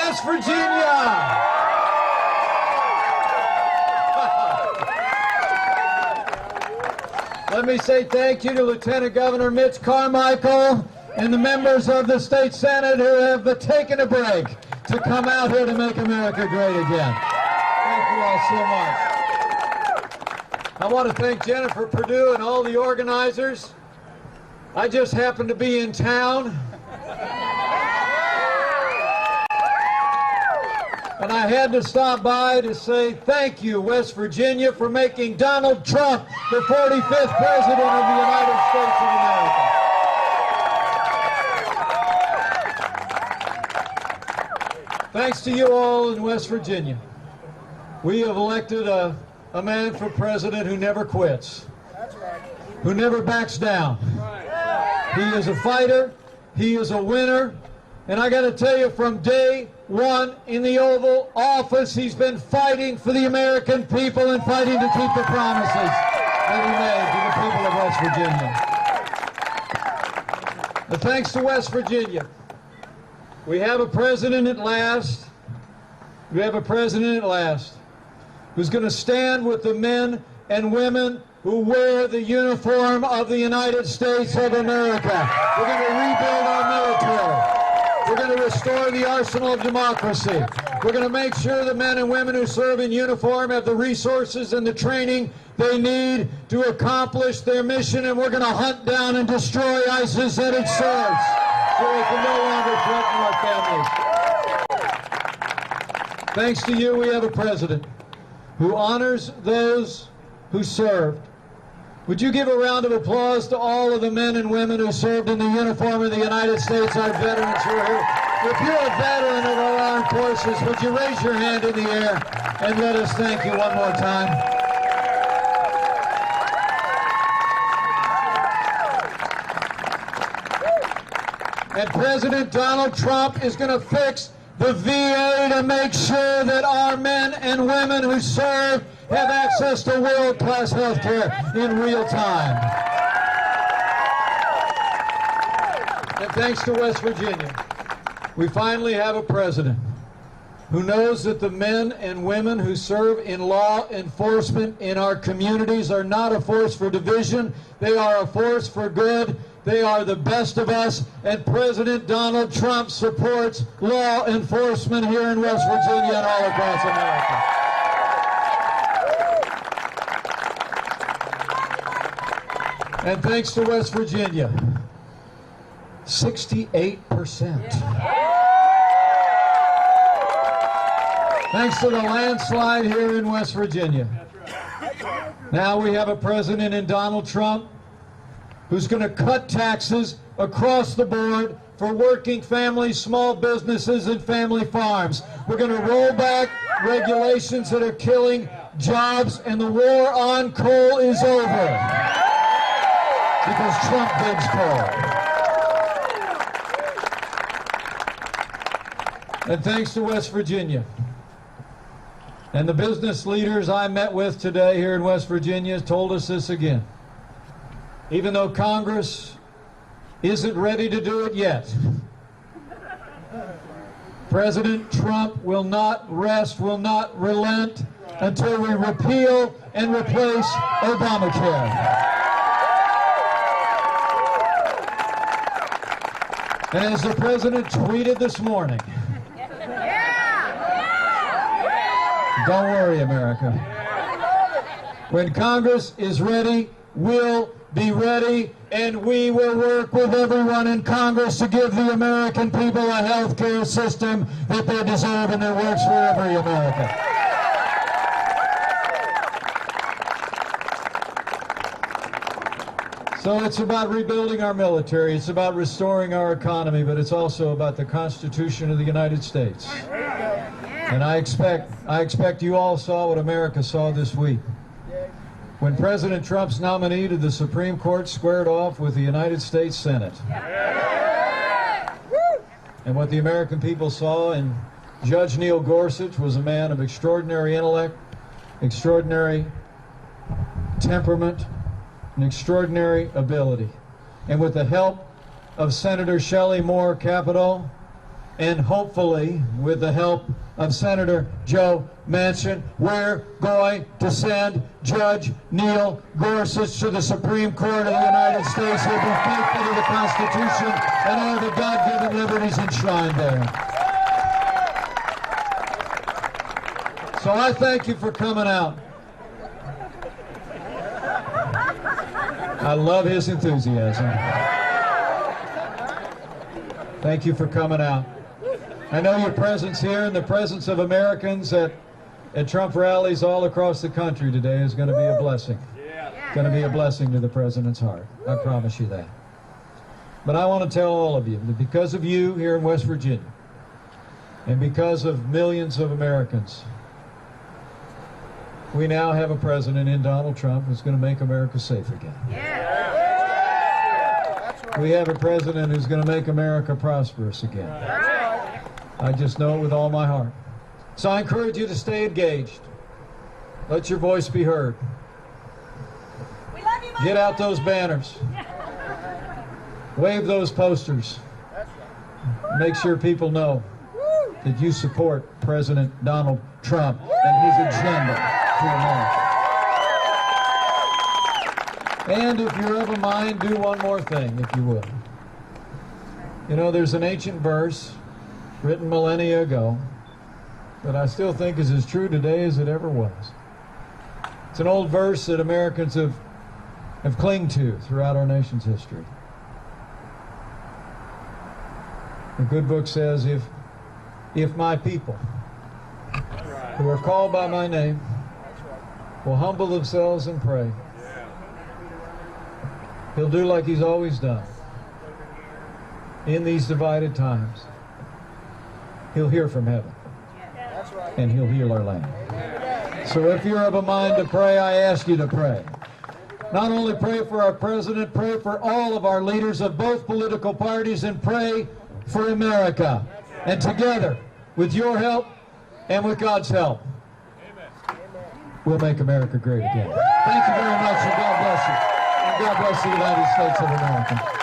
West Virginia. Let me say thank you to Lieutenant Governor Mitch Carmichael and the members of the State Senate who have taken a break to come out here to make America great again. Thank you all so much. I want to thank Jennifer Perdue and all the organizers. I just happened to be in town. And I had to stop by to say thank you, West Virginia, for making Donald Trump the 45th President of the United States of America. Thanks to you all in West Virginia, we have elected a man for president who never quits, who never backs down. He is a fighter, he is a winner, and I got to tell you, from day one in the Oval Office, he's been fighting for the American people and fighting to keep the promises that he made to the people of West Virginia. But thanks to West Virginia, we have a president at last. We have a president at last who's going to stand with the men and women who wear the uniform of the United States of America. We're going to rebuild our military. We're going to restore the arsenal of democracy. We're going to make sure the men and women who serve in uniform have the resources and the training they need to accomplish their mission, and we're going to hunt down and destroy ISIS at its source so it can no longer threaten our families. Thanks to you, we have a president who honors those who served. Would you give a round of applause to all of the men and women who served in the uniform of the United States, our veterans who are here? If you're a veteran of our armed forces, would you raise your hand in the air and let us thank you one more time? And President Donald Trump is going to fix the VA to make sure that our men and women who serve have access to world-class health care in real time. And thanks to West Virginia, we finally have a president who knows that the men and women who serve in law enforcement in our communities are not a force for division. They are a force for good. They are the best of us, and President Donald Trump supports law enforcement here in West Virginia and all across America. And thanks to West Virginia, 68%. Thanks to the landslide here in West Virginia. Now we have a president in Donald Trump who's going to cut taxes across the board for working families, small businesses, and family farms. We're going to roll back regulations that are killing jobs, and the war on coal is over. Because Trump digs coal. And thanks to West Virginia and the business leaders I met with today here in West Virginia told us this again. Even though Congress isn't ready to do it yet, President Trump will not rest, will not relent until we repeal and replace Obamacare. And as the president tweeted this morning, don't worry, America. When Congress is ready, we'll be ready, and we will work with everyone in Congress to give the American people a health care system that they deserve and that works for every American. So it's about rebuilding our military, it's about restoring our economy, but it's also about the Constitution of the United States. And I expect you all saw what America saw this week. When President Trump's nominee to the Supreme Court squared off with the United States Senate. And what the American people saw in Judge Neil Gorsuch was a man of extraordinary intellect, extraordinary temperament, and extraordinary ability. And with the help of Senator Shelley Moore Capito and hopefully with the help of Senator Joe Manchin, we're going to send Judge Neil Gorsuch to the Supreme Court of the United States. He'll be faithful to the Constitution and all the God-given liberties enshrined there. So I thank you for coming out. I love his enthusiasm. Thank you for coming out. I know your presence here and the presence of Americans at Trump rallies all across the country today is going to be a blessing. It's going to be a blessing to the President's heart. I promise you that. But I want to tell all of you that because of you here in West Virginia and because of millions of Americans, we now have a president in Donald Trump who's going to make America safe again. We have a president who's going to make America prosperous again. I just know it with all my heart. So I encourage you to stay engaged. Let your voice be heard. Get out those banners. Wave those posters. Make sure people know that you support President Donald Trump and his agenda to America. And if you're of a mind, do one more thing, if you will. You know, there's an ancient verse written millennia ago that I still think is as true today as it ever was. It's an old verse that Americans have clung to throughout our nation's history. The good book says, if my people who are called by my name will humble themselves and pray, he'll do like he's always done. In these divided times, he'll hear from heaven, and he'll heal our land. So if you're of a mind to pray, I ask you to pray. Not only pray for our president, pray for all of our leaders of both political parties, and pray for America. And together, with your help and with God's help, we'll make America great again. Thank you very much, and God bless you. And God bless the United States of America.